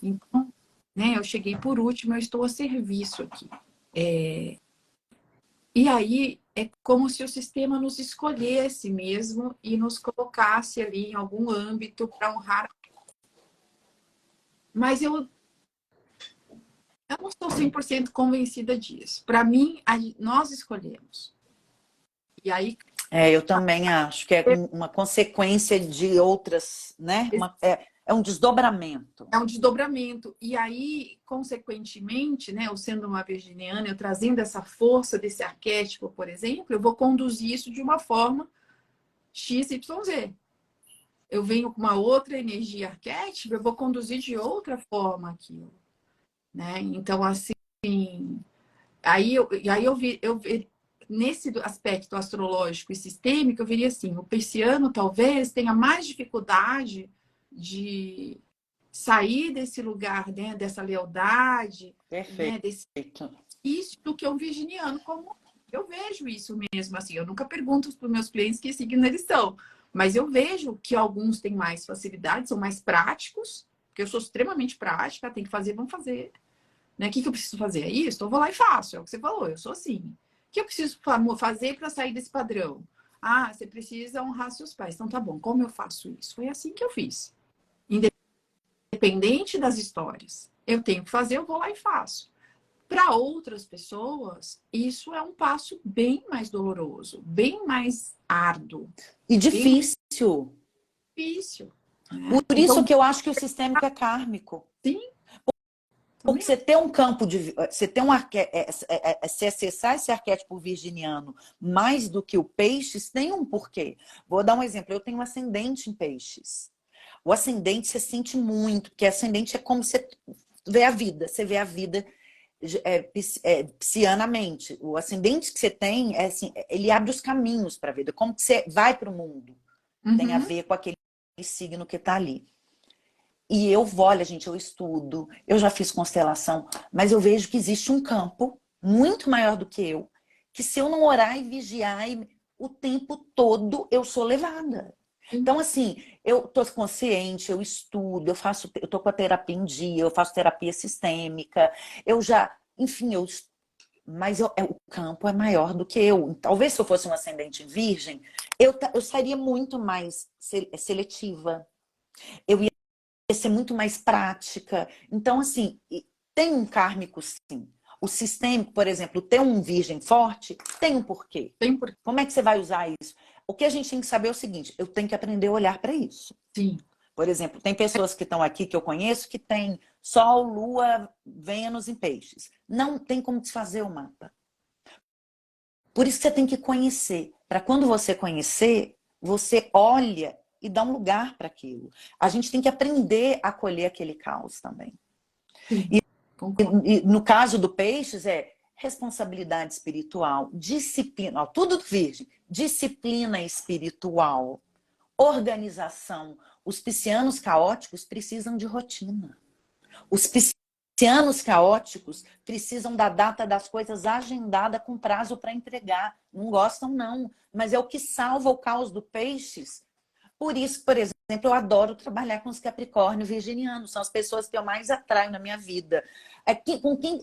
Então, né, eu cheguei por último, eu estou a serviço aqui. E aí é como se o sistema nos escolhesse mesmo e nos colocasse ali em algum âmbito para honrar. Mas eu não estou 100% convencida disso. Para mim, nós escolhemos. E aí Eu também acho que é uma consequência de outras, né? É um desdobramento. é um desdobramento. E aí, consequentemente, né, eu sendo uma virginiana, eu trazendo essa força desse arquétipo, por exemplo, eu vou conduzir isso de uma forma XYZ. Eu venho com uma outra energia arquétipa, eu vou conduzir de outra forma aquilo, né? Então, assim, aí eu vi, nesse aspecto astrológico e sistêmico, eu veria assim, o pisciano talvez tenha mais dificuldade de sair desse lugar, né, dessa lealdade, né, Perfeito. desse isso do que o virginiano, como eu vejo isso mesmo, assim, eu nunca pergunto para os meus clientes que signo eles são, mas eu vejo que alguns têm mais facilidade, são mais práticos, porque eu sou extremamente prática, tem que fazer, vamos fazer, né? O que eu preciso fazer? É isso? Então eu vou lá e faço, é o que você falou, eu sou assim. O que eu preciso fazer para sair desse padrão? Ah, você precisa honrar seus pais. Então tá bom, como eu faço isso? Foi assim que eu fiz. Independente das histórias. Eu tenho que fazer, eu vou lá e faço. Para outras pessoas, isso é um passo bem mais doloroso, bem mais árduo, E bem mais difícil. difícil. Né? Por isso Então, que eu acho que o sistêmico é kármico. sim, Porque também você ter um campo de. Você ter um se acessar esse arquétipo virginiano mais do que o peixes, tem um porquê. Vou dar um exemplo. Eu tenho um ascendente em peixes. O ascendente você sente muito, porque ascendente é como você vê a vida. Você vê a vida psianamente. O ascendente que você tem, assim, ele abre os caminhos para a vida. Como que você vai para o mundo? Tem a uhum. ver com aquele signo que está ali. E eu vou, olha, gente, eu estudo, eu já fiz constelação, mas eu vejo que existe um campo muito maior do que eu, que se eu não orar e vigiar o tempo todo, eu sou levada. Então, assim, eu tô consciente, eu estudo, eu tô com a terapia em dia, eu faço terapia sistêmica, eu já, enfim, mas o campo é maior do que eu. Talvez se eu fosse um ascendente virgem, eu seria muito mais seletiva. Eu ia ser muito mais prática. Então, assim, tem um kármico, sim. O sistêmico, por exemplo, ter um virgem forte, tem um porquê. Tem por Como é que você vai usar isso? O que a gente tem que saber é o seguinte: eu tenho que aprender a olhar para isso. sim. Por exemplo, tem pessoas que estão aqui que eu conheço que tem Sol, Lua, Vênus em peixes. Não tem como desfazer o mapa. Por isso que você tem que conhecer. Para quando você conhecer, você olha e dá um lugar para aquilo. A gente tem que aprender a acolher aquele caos também. Sim, E, concordo. e no caso do peixes é responsabilidade espiritual, disciplina, ó, tudo do virgem, disciplina espiritual, organização. Os piscianos caóticos precisam de rotina. Os piscianos caóticos precisam da data das coisas agendada com prazo para entregar. Não gostam, não. Mas é o que salva o caos do peixes. Por isso, por exemplo, eu adoro trabalhar com os Capricórnio virginianos. São as pessoas que eu mais atraio na minha vida.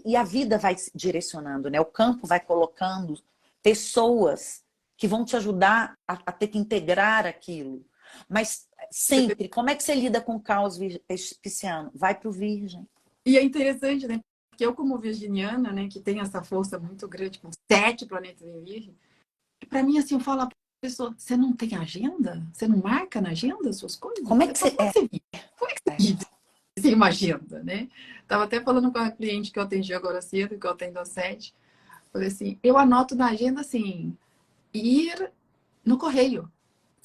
E a vida vai direcionando, né? O campo vai colocando pessoas que vão te ajudar a ter que integrar aquilo. Mas sempre, como é que você lida com o caos pisciano? Vai para o virgem. E é interessante, né? Porque eu, como virginiana, né, que tem essa força muito grande, com 7 planetas em virgem, para mim, assim, eu falo para a pessoa, você não tem agenda? Você não marca na agenda as suas coisas? Como é que você. Como é que você vive? Como é que você vive sem uma agenda, né? Tava até falando com a cliente que eu atendi agora cedo, que eu atendo às 7. Falei assim, eu anoto na agenda, assim, ir no correio.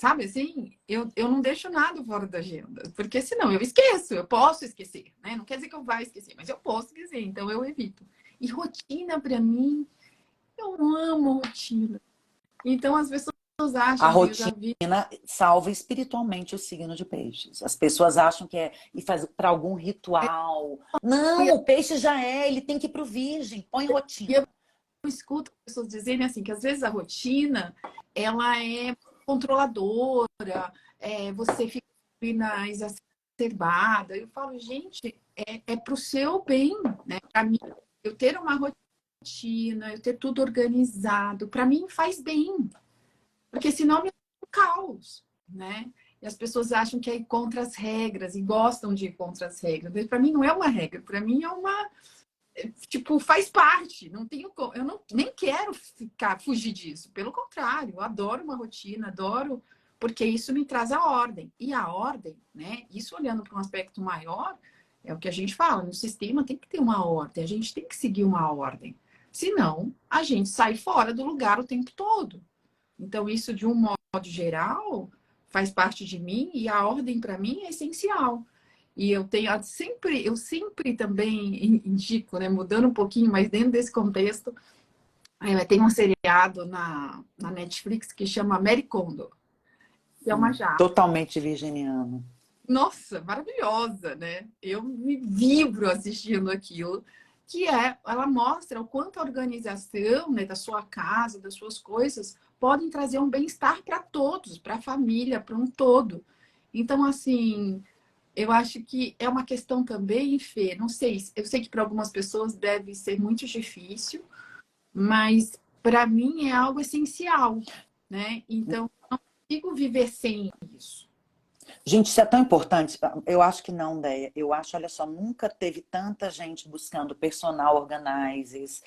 sabe assim, eu não deixo nada fora da agenda, porque senão eu esqueço, eu posso esquecer, né? Não quer dizer que eu vá esquecer, mas eu posso esquecer, então eu evito. E rotina, para mim, eu amo rotina. Então as pessoas A acham que eu já rotina vi. salva espiritualmente o signo de peixes. As pessoas acham que é ir fazer para algum ritual. Não, o peixe já é, ele tem que ir para o virgem, põe E eu rotina. escuto pessoas dizerem assim, que às vezes a rotina, ela é controladora, você fica na exacerbada. Eu falo, gente, é para o seu bem, né? Para mim, eu ter uma rotina, eu ter tudo organizado, para mim faz bem, porque senão me dá um caos, né? E as pessoas acham que é ir contra as regras e gostam de ir contra as regras. Para mim não é uma regra, para mim é uma, tipo, faz parte. Não tenho, eu não, nem quero fugir disso. Pelo contrário, eu adoro uma rotina, adoro, porque isso me traz a ordem. E a ordem, né? Isso olhando para um aspecto maior, é o que a gente fala, no sistema tem que ter uma ordem, a gente tem que seguir uma ordem. Senão, a gente sai fora do lugar o tempo todo. Então, isso, de um modo geral, faz parte de mim e a ordem, para mim, é essencial. E eu sempre também indico, né, mudando um pouquinho, mas dentro desse contexto, tem um seriado na Netflix que chama Mary Kondo, que é uma japa. Totalmente virginiano. Nossa, maravilhosa, né? Eu me vibro assistindo aquilo, ela mostra o quanto a organização, né, da sua casa, das suas coisas, podem trazer um bem-estar para todos, para a família, para um todo. Então, assim, eu acho que é uma questão também, Fê, não sei, eu sei que para algumas pessoas deve ser muito difícil, mas para mim é algo essencial, né? Então, eu não consigo viver sem isso. Gente, isso é tão importante. Eu acho que não, Deia. Eu acho, olha só, nunca teve tanta gente buscando personal organizers,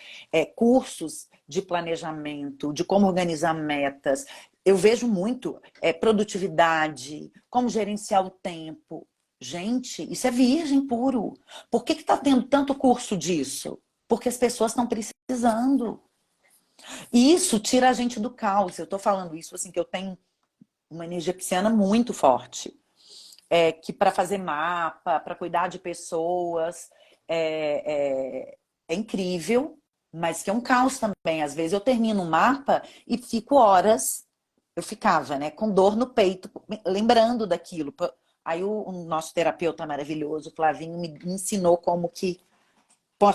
cursos de planejamento, de como organizar metas. Eu vejo muito produtividade, como gerenciar o tempo. Gente, isso é virgem puro. Por que está tendo tanto curso disso? Porque as pessoas estão precisando. E isso tira a gente do caos. Eu estou falando isso assim, que eu tenho uma energia pisciana muito forte. Que para fazer mapa, para cuidar de pessoas, é incrível, mas que é um caos também. Às vezes eu termino um mapa e fico horas, eu ficava, né, com dor no peito, lembrando daquilo. Aí o nosso terapeuta maravilhoso, Flavinho, me ensinou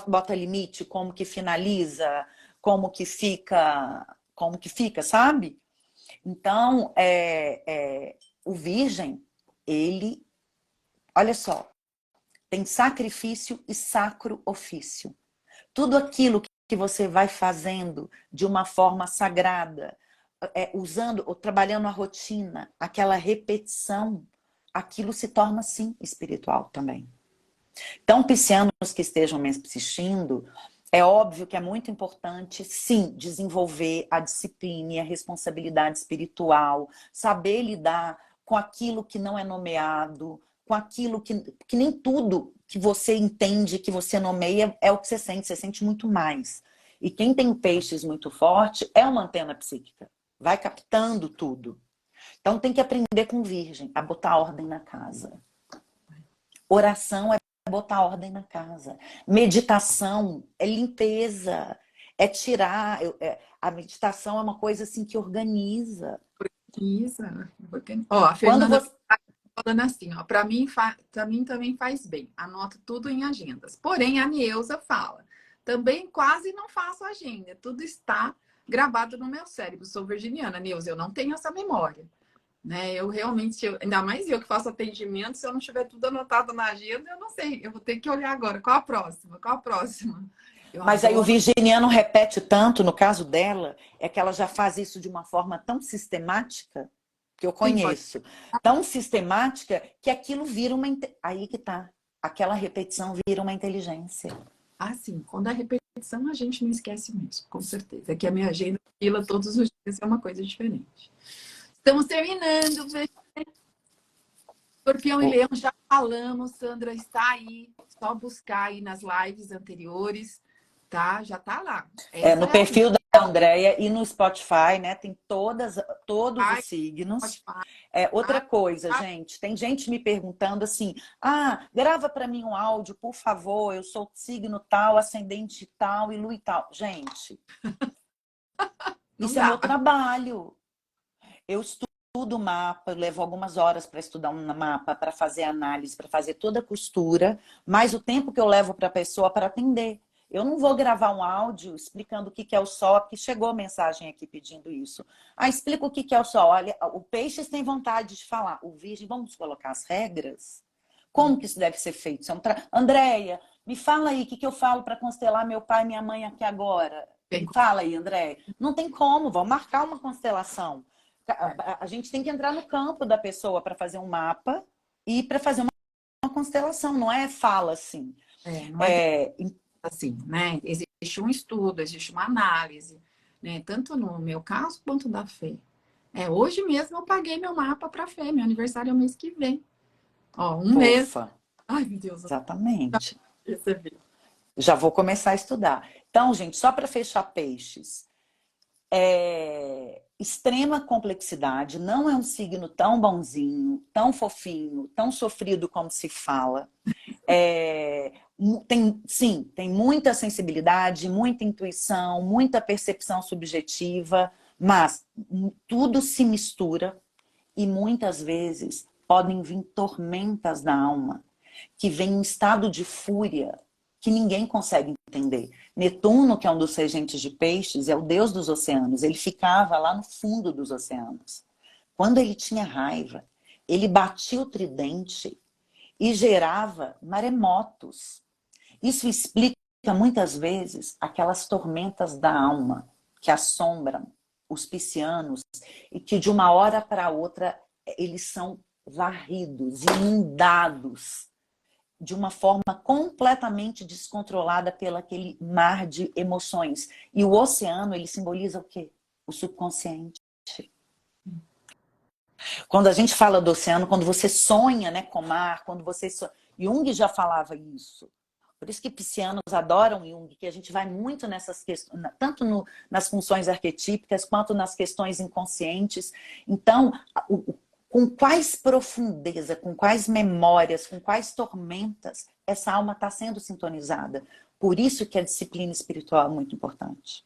bota limite, como que finaliza, como que fica, sabe? Então, o virgem, ele, olha só, tem sacrifício e sacro ofício. Tudo aquilo que você vai fazendo de uma forma sagrada, usando ou trabalhando a rotina, aquela repetição, aquilo se torna, sim, espiritual também. Então, piscianos que estejam me assistindo, é óbvio que é muito importante, sim, desenvolver a disciplina e a responsabilidade espiritual, saber lidar com aquilo que não é nomeado, com aquilo que nem tudo que você entende, que você nomeia, é o que você sente muito mais. E quem tem peixes muito forte é uma antena psíquica, vai captando tudo. Então tem que aprender com virgem, a botar ordem na casa. Oração é botar ordem na casa. Meditação é limpeza, é tirar. A meditação é uma coisa assim que organiza. Isa, ó, a Quando Fernanda você. tá falando assim, ó, para mim, para mim também faz bem. Anoto tudo em agendas. Porém, a Neuza fala, também quase não faço agenda. Tudo está gravado no meu cérebro. Sou virginiana, Neuza, eu não tenho essa memória, né? Eu realmente, ainda mais eu que faço atendimento, se eu não tiver tudo anotado na agenda, eu não sei. Eu vou ter que olhar agora. Qual a próxima? Qual a próxima? Eu Mas aí o adoro. virginiano repete tanto, no caso dela, é que ela já faz isso de uma forma tão sistemática, que eu Sim, pode. conheço, tão sistemática, que aquilo vira uma. Aí que tá. Aquela repetição vira uma inteligência. Ah, sim. Quando a repetição, a gente não esquece mesmo, com certeza. É que a minha agenda fila todos os dias é uma coisa diferente. Estamos terminando. Escorpião e Leão, já falamos. Sandra está aí. Só buscar aí nas lives anteriores, tá? Já tá lá. No Essa é a perfil lista. Andréia, e no Spotify, né? Tem todos os Ai, signos. Spotify. Outra Ah, coisa, ah, gente, tem gente me perguntando assim: ah, grava para mim um áudio, por favor. Eu sou signo tal, ascendente tal e lua e tal. Gente, não isso é meu dá. trabalho. Eu estudo o mapa, eu levo algumas horas para estudar um mapa, para fazer análise, para fazer toda a costura, mais o tempo que eu levo para a pessoa para atender. Eu não vou gravar um áudio explicando o que é o sol, porque chegou mensagem aqui pedindo isso. Ah, explica o que é o sol. Olha, o Peixes tem vontade de falar. O Virgem, vamos colocar as regras? Como que isso deve ser feito? Andréia, me fala aí o que eu falo para constelar meu pai e minha mãe aqui agora. Bem, Fala aí, Andréia. Não tem como, vamos marcar uma constelação. A gente tem que entrar no campo da pessoa para fazer um mapa e para fazer uma constelação, não é fala assim. não é assim, né? Existe um estudo, existe uma análise, né? Tanto no meu caso quanto da Fê. Hoje mesmo eu paguei meu mapa para Fê, meu aniversário é o mês que vem. Ó, um mês. Fofa, Ai, meu Deus, eu exatamente. recebi. Já vou começar a estudar. Então, gente, só para fechar Peixes, extrema complexidade, não é um signo tão bonzinho, tão fofinho, tão sofrido como se fala. Tem muita sensibilidade, muita intuição, muita percepção subjetiva, mas tudo se mistura e muitas vezes podem vir tormentas da alma, que vem em estado de fúria que ninguém consegue entender. Netuno, que é um dos regentes de peixes, é o deus dos oceanos. Ele ficava lá no fundo dos oceanos. Quando ele tinha raiva, ele batia o tridente e gerava maremotos. Isso explica muitas vezes aquelas tormentas da alma que assombram os piscianos e que de uma hora para outra eles são varridos, inundados de uma forma completamente descontrolada pelo aquele mar de emoções. E o oceano, ele simboliza o quê? O subconsciente. Quando a gente fala do oceano, quando você sonha, né, com o mar, quando você Jung já falava isso. Por isso que piscianos adoram Jung, que a gente vai muito nessas questões, tanto nas funções arquetípicas quanto nas questões inconscientes. Então, com quais profundeza, com quais memórias, com quais tormentas essa alma está sendo sintonizada. Por isso que a disciplina espiritual é muito importante.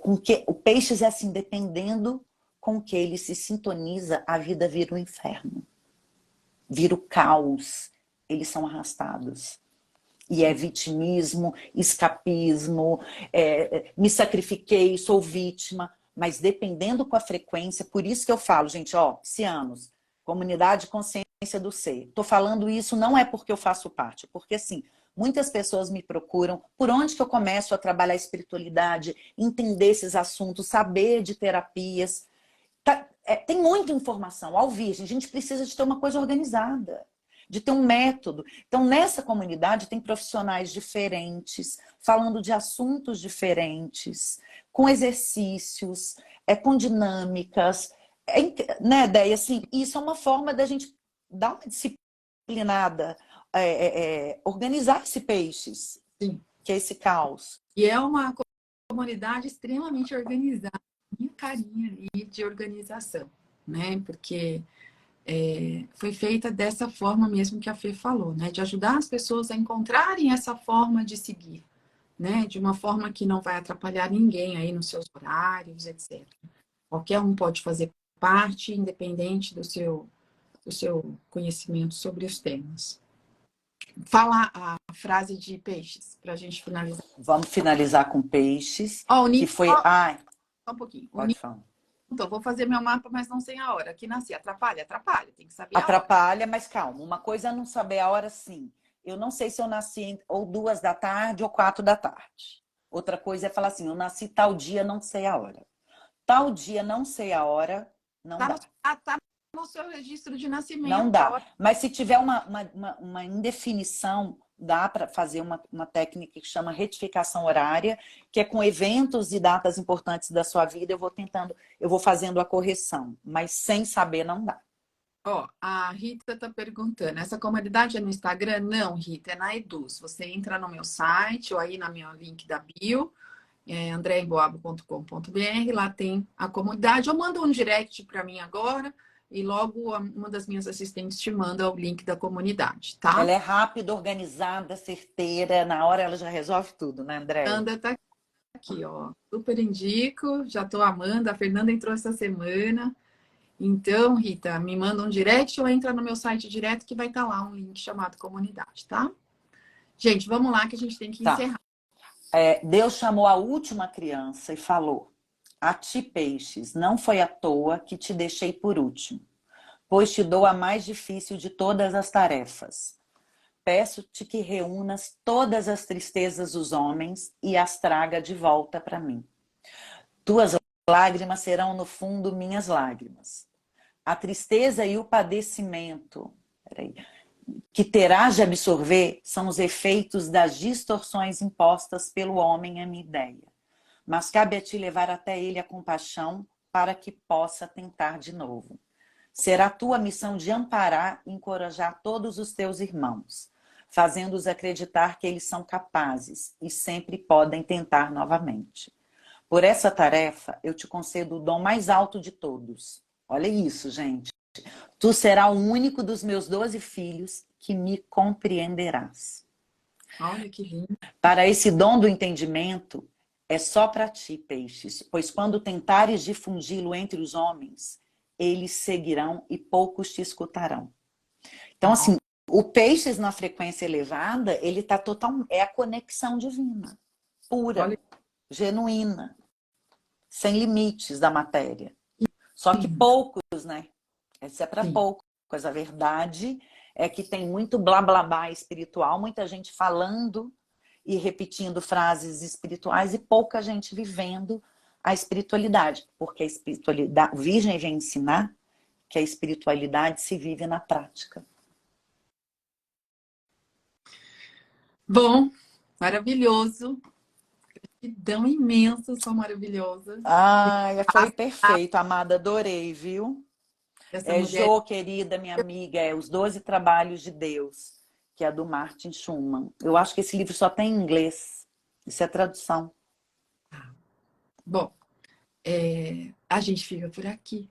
Com que o Peixes é assim, dependendo com que ele se sintoniza, a vida vira um inferno. Vira o caos. Eles são arrastados. E é vitimismo, escapismo, me sacrifiquei, sou vítima. Mas dependendo com a frequência, por isso que eu falo, gente, piscianos, comunidade consciência do ser. Estou falando isso não é porque eu faço parte, porque assim, muitas pessoas me procuram, por onde que eu começo a trabalhar a espiritualidade, entender esses assuntos, saber de terapias. Tem muita informação ao virgem, a gente precisa de ter uma coisa organizada, de ter um método. Então, nessa comunidade tem profissionais diferentes, falando de assuntos diferentes, com exercícios, com dinâmicas, né, Déia? Assim, isso é uma forma da gente dar uma disciplinada, organizar esse peixes, Sim. que é esse caos. E é uma comunidade extremamente organizada, minha carinha ali de organização, né? Porque foi feita dessa forma mesmo que a Fê falou, né? De ajudar as pessoas a encontrarem essa forma de seguir, né? De uma forma que não vai atrapalhar ninguém aí nos seus horários, etc. Qualquer um pode fazer parte, independente do seu conhecimento sobre os temas. Fala a frase de peixes, para a gente finalizar. Vamos finalizar com peixes, O que Nico, foi... só um pouquinho. O Pode Nico, falar. então, vou fazer meu mapa, mas não sei a hora. Aqui nasci. Atrapalha? Atrapalha. Tem que saber a hora. Atrapalha, mas calma. Uma coisa é não saber a hora, sim. Eu não sei se eu nasci ou 2 da tarde ou 4 da tarde. Outra coisa é falar assim, eu nasci tal dia, não sei a hora. Tal dia, não sei a hora, não dá. Tá no seu registro de Não nascimento. dá. Mas se tiver uma indefinição, dá para fazer uma técnica que chama retificação horária, que é com eventos e datas importantes da sua vida, eu vou fazendo a correção. Mas sem saber, não dá. A Rita está perguntando, essa comunidade é no Instagram? Não, Rita, é na Eduz. Você entra no meu site ou aí na minha link da bio andreemboabo.com.br, lá tem a comunidade. Ou manda um direct para mim agora e logo uma das minhas assistentes te manda o link da comunidade, tá? Ela é rápida, organizada, certeira, na hora ela já resolve tudo, né, Andréia? Fernanda tá aqui, ó. Super indico, já tô amando. A Fernanda entrou essa semana. Então, Rita, me manda um direct ou entra no meu site direto que vai estar lá um link chamado comunidade, tá? Gente, vamos lá que a gente tem que Tá. encerrar. Deus chamou a última criança e falou: a ti, peixes, não foi à toa que te deixei por último, pois te dou a mais difícil de todas as tarefas. Peço-te que reúnas todas as tristezas dos homens e as traga de volta para mim. Tuas lágrimas serão, no fundo, minhas lágrimas. A tristeza e o padecimento que terás de absorver são os efeitos das distorções impostas pelo homem à minha ideia. Mas cabe a ti levar até ele a compaixão para que possa tentar de novo. Será tua missão de amparar e encorajar todos os teus irmãos, fazendo-os acreditar que eles são capazes e sempre podem tentar novamente. Por essa tarefa, eu te concedo o dom mais alto de todos. Olha isso, gente. Tu serás o único dos meus 12 filhos que me compreenderás. Olha que lindo. Para esse dom do entendimento, é só para ti, peixes, pois quando tentares difundi-lo entre os homens, eles seguirão e poucos te escutarão. Então, assim, o peixes na frequência elevada, ele tá total, é a conexão divina, pura, Olha. genuína, sem limites da matéria. Só que poucos, né? Isso é para poucos. A verdade é que tem muito blá blá blá espiritual, muita gente falando e repetindo frases espirituais e pouca gente vivendo a espiritualidade, porque a espiritualidade, a Virgem vem ensinar que a espiritualidade se vive na prática. Bom, maravilhoso. Gratidão imensa, sou maravilhosa. Ai, foi perfeito, amada, adorei, viu? Essa mulher. Jo, querida, minha amiga, Os 12 Trabalhos de Deus, que é do Martin Schumann. Eu acho que esse livro só tem em inglês. Isso é tradução. Bom, a gente fica por aqui.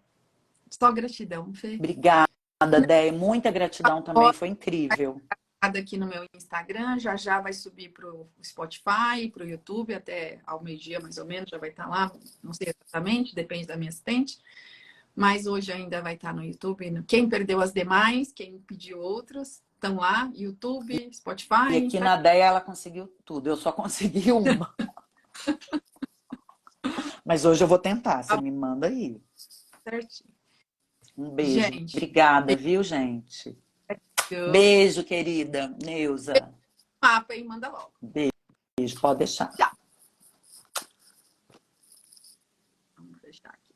Só gratidão, Fê. Obrigada, Déia. Muita gratidão também, foi incrível. Aqui no meu Instagram, já já vai subir para o Spotify, para o YouTube, até ao meio-dia mais ou menos, já vai estar lá, não sei exatamente, depende da minha assistente, mas hoje ainda vai estar no YouTube. Quem perdeu as demais, quem pediu outras, estão lá, YouTube, Spotify. E aqui na Déia ela conseguiu tudo, eu só consegui uma. Mas hoje eu vou tentar, você me manda aí. Certinho. Um beijo. Gente, Obrigada, viu, gente? Beijo, querida Neuza. Mapa, hein? Manda logo. Beijo, pode deixar. Tchau. Vamos fechar aqui.